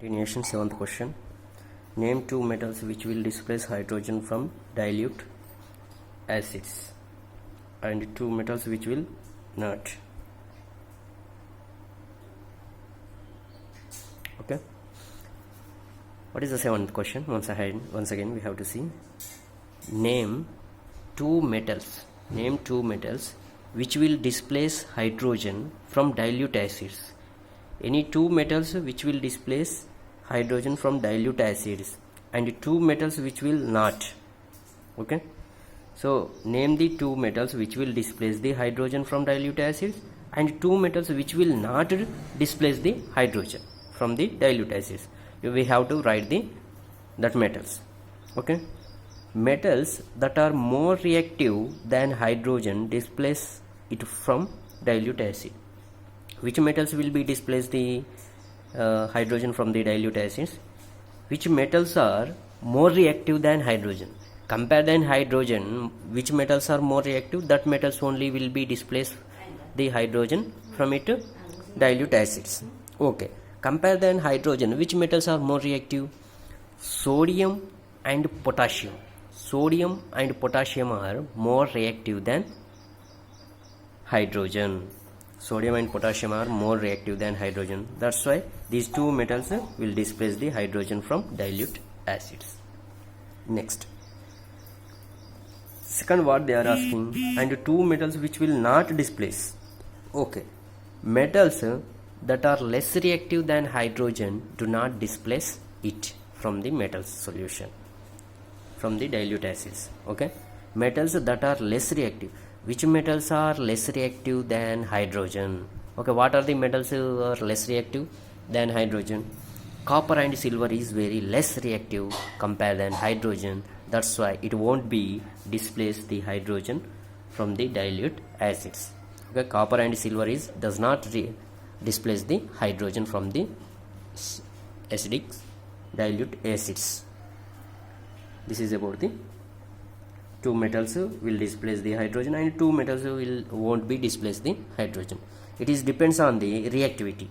Continuation, seventh question. Name two metals which will displace hydrogen from dilute acids and two metals which will not. Okay. What is the seventh question? Once again we have to see. Name two metals. Name two metals which will displace hydrogen from dilute acids. Any two metals which will displace hydrogen from dilute acids and two metals which will not. Okay, so name the two metals which will displace the hydrogen from dilute acids and two metals which will not displace the hydrogen from the dilute acids. We have to write that metals. Okay, metals that are more reactive than hydrogen displace it from dilute acid. Which metals will be displace the hydrogen from the dilute acids? Which metals are more reactive than hydrogen? Compare than hydrogen, which metals are more reactive? That metals only will be displace the hydrogen from it dilute acids. Okay, compare than hydrogen, which metals are more reactive? Sodium and potassium. Sodium and potassium are more reactive than hydrogen. Sodium and potassium are more reactive than hydrogen. That's why these two metals will displace the hydrogen from dilute acids. Next, second what they are asking, and two metals which will not displace. Okay, metals that are less reactive than hydrogen do not displace it from the metals solution, from the dilute acids. Okay, metals that are less reactive. Which metals are less reactive than hydrogen? Okay, what are the metals who are less reactive than hydrogen? Copper and silver is very less reactive compared than hydrogen. That's why it won't be displace the hydrogen from the dilute acids. Okay, copper and silver does not displace the hydrogen from the acidic dilute acids. This is about the two metals will displace the hydrogen and two metals won't be displace the hydrogen. It is depends on the reactivity.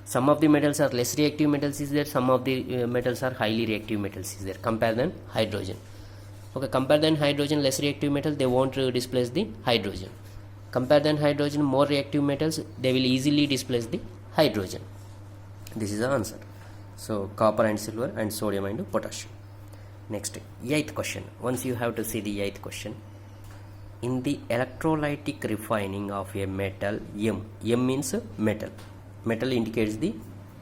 Some of the metals are less reactive metals is there, some of the metals are highly reactive metals is there. Compare than hydrogen. Okay, compare than hydrogen less reactive metal, they won't displace the hydrogen. Compare than hydrogen more reactive metals, they will easily displace the hydrogen. This is the answer. So copper and silver and sodium and potassium. Next, eighth question. Once you have to see the eighth question. In the electrolytic refining of a metal M means metal. Metal indicates the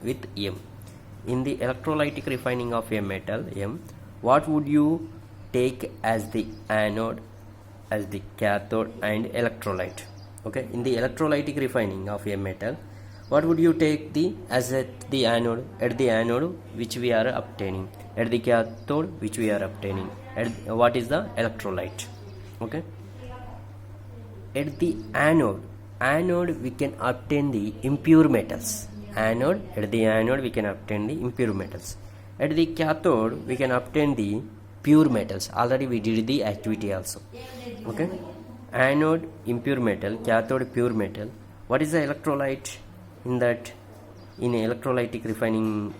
with M. In the electrolytic refining of a metal M, what would you take as the anode, as the cathode and electrolyte? Okay, in the electrolytic refining of a metal, what would you take as the anode? At the anode which we are obtaining, at the cathode which we are obtaining, what is the electrolyte? Okay, at the anode we can obtain the impure metals. At the anode we can obtain the impure metals. At the cathode we can obtain the pure metals. Already we did the activity also. Okay, anode impure metal, cathode pure metal. What is the electrolyte? In electrolytic refining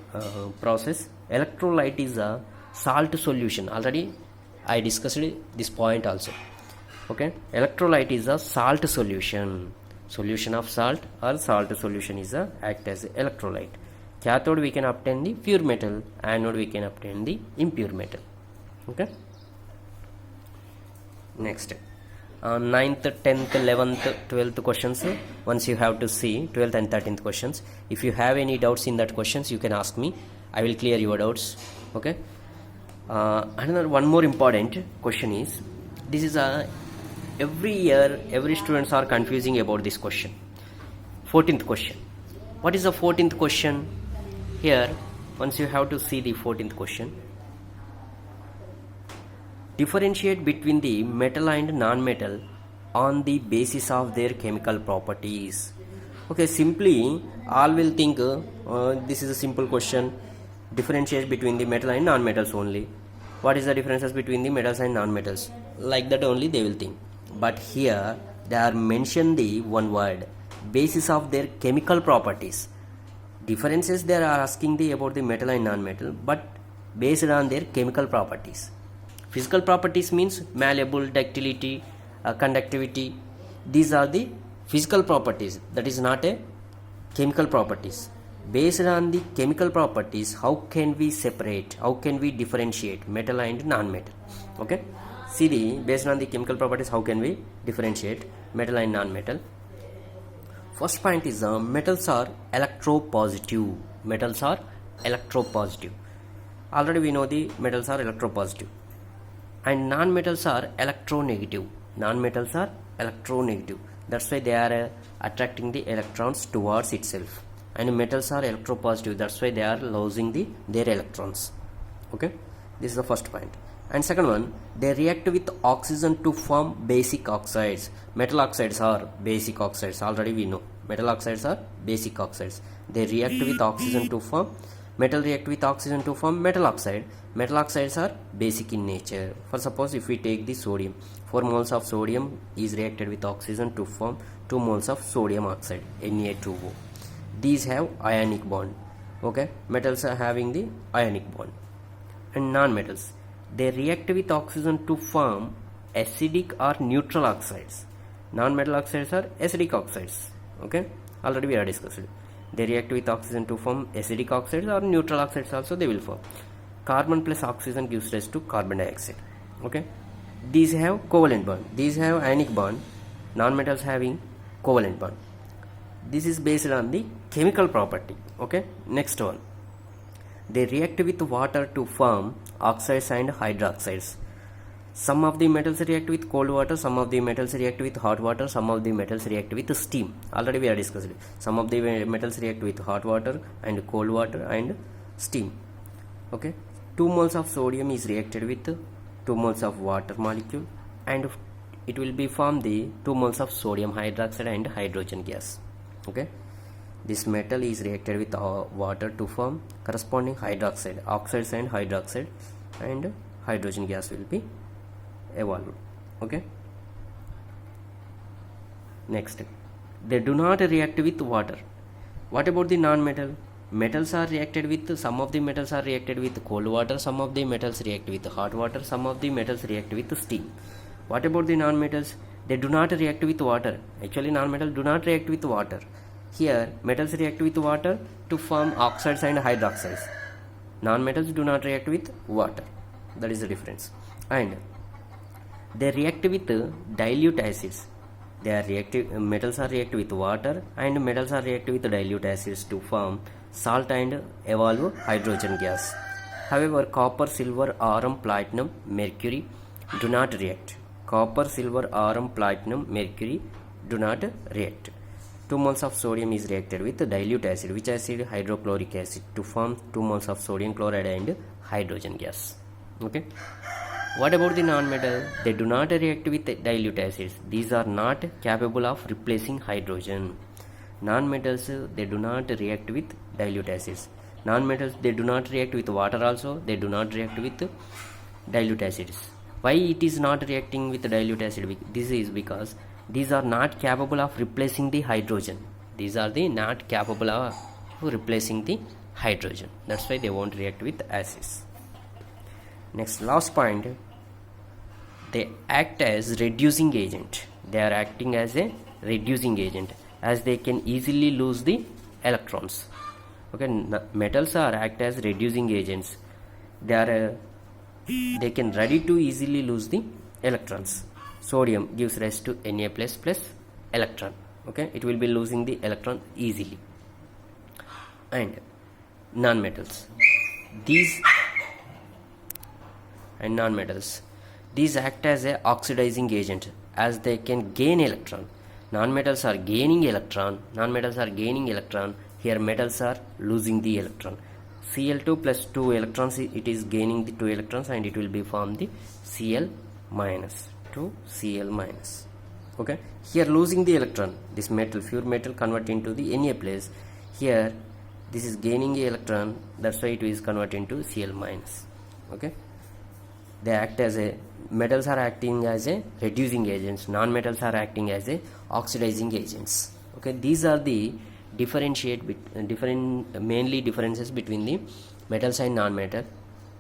process, electrolyte is a salt solution. Already I discussed this point also. Okay, electrolyte is a salt solution. Solution of salt or salt solution is act as electrolyte. Cathode we can obtain the pure metal, anode we can obtain the impure metal. Okay, next, 9th, 10th, 11th, 12th questions. Once you have to see 12th and 13th questions. If you have any doubts in that questions, you can ask me. I will clear your doubts. Okay. Another one more important question is, this is every year every students are confusing about this question. 14th question. What is the 14th question? Here, once you have to see the 14th question. Differentiate between the metal and non-metal on the basis of their chemical properties. Okay, simply all will think this is a simple question. Differentiate between the metal and non-metals only. What is the differences between the metals and non-metals? Like that only they will think. But here they are mentioned the one word, basis of their chemical properties. differences they are asking the about the metal and non-metal, but based on their chemical properties. Physical properties means malleable, ductility, conductivity. These are the physical properties, that is not a chemical properties. Based on the chemical properties, how can we separate, how can we differentiate metal and non-metal? Okay, see the based on the chemical properties, how can we differentiate metal and non-metal? First point is metals are electropositive. Metals are electropositive. Already we know the metals are electropositive, and non-metals are electronegative. Non-metals are electronegative. That's why they are attracting the electrons towards itself. And metals are electropositive. That's why they are losing their electrons. Okay, this is the first point. And second one, they react with oxygen to form basic oxides. Metal oxides are basic oxides. Already we know metal oxides are basic oxides. They react with oxygen to form metal. React with oxygen to form metal oxide. Metal oxides are basic in nature. For suppose if we take the sodium, 4 moles of sodium is reacted with oxygen to form 2 moles of sodium oxide, Na2O. These have ionic bond. Okay, metals are having the ionic bond. And non-metals, they react with oxygen to form acidic or neutral oxides. Non-metal oxides are acidic oxides. Okay, already we are discussed. They react with oxygen to form acidic oxides or neutral oxides also they will form. Carbon plus oxygen gives rise to carbon dioxide. Okay, these have covalent bond. These have ionic bond. Non-metals having covalent bond. This is based on the chemical property. Okay, next one, they react with water to form oxides and hydroxides. Some of the metals react with cold water, some of the metals react with hot water, some of the metals react with steam. Already we are discussing. Some of the metals react with hot water and cold water and steam. Okay, 2 moles of sodium is reacted with 2 moles of water molecule, and it will be form the 2 moles of sodium hydroxide and hydrogen gas. Okay, this metal is reacted with water to form corresponding hydroxide, oxides and hydroxide, and hydrogen gas will be evolved. Okay, next, they do not react with water. What about the non-metal? Metals are reacted with, some of the metals are reacted with cold water, some of the metals react with hot water, some of the metals react with steam. What about the non-metals? They do not react with water. Actually, non-metals do not react with water. Here, metals react with water to form oxides and hydroxides. Non-metals do not react with water. That is the difference. And they react with dilute acids. They are reactive. Metals are react with water, and metals are react with dilute acids to form salt and evolve hydrogen gas. However, copper, silver, arum, platinum, mercury do not react. Copper, silver, arum, platinum, mercury do not react. 2 moles of sodium is reacted with dilute acid. Which acid? Hydrochloric acid, to form 2 moles of sodium chloride and hydrogen gas. Okay. What about the non-metal? They do not react with dilute acids. These are not capable of replacing hydrogen. Non-metals, they do not react with dilute acids. Non-metals, they do not react with water also. They do not react with dilute acids. Why it is not reacting with dilute acid? This is because these are not capable of replacing the hydrogen. These are not capable of replacing the hydrogen. That's why they won't react with acids. Next, last point, they act as reducing agent. They are acting as a reducing agent, as they can easily lose the electrons. Okay, metals are act as reducing agents. They can ready to easily lose the electrons. Sodium gives rise to Na plus electron. Okay, it will be losing the electron easily. And non-metals, these act as a oxidizing agent, as they can gain electron. Non-metals are gaining electron. Here metals are losing the electron. Cl2 plus 2 electrons, it is gaining the 2 electrons, and it will be form the Cl minus to Cl minus. Okay, here losing the electron, this metal, pure metal, convert into the Na plus. Here this is gaining the electron, that's why it is converted into Cl minus. Okay, they act as a, metals are acting as a reducing agents, non-metals are acting as a oxidizing agents. Okay, these are the differentiate mainly differences between the metals and non-metal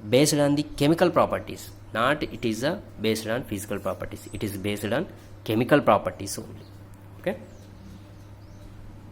based on the chemical properties, not it is based on physical properties, it is based on chemical properties only. Okay.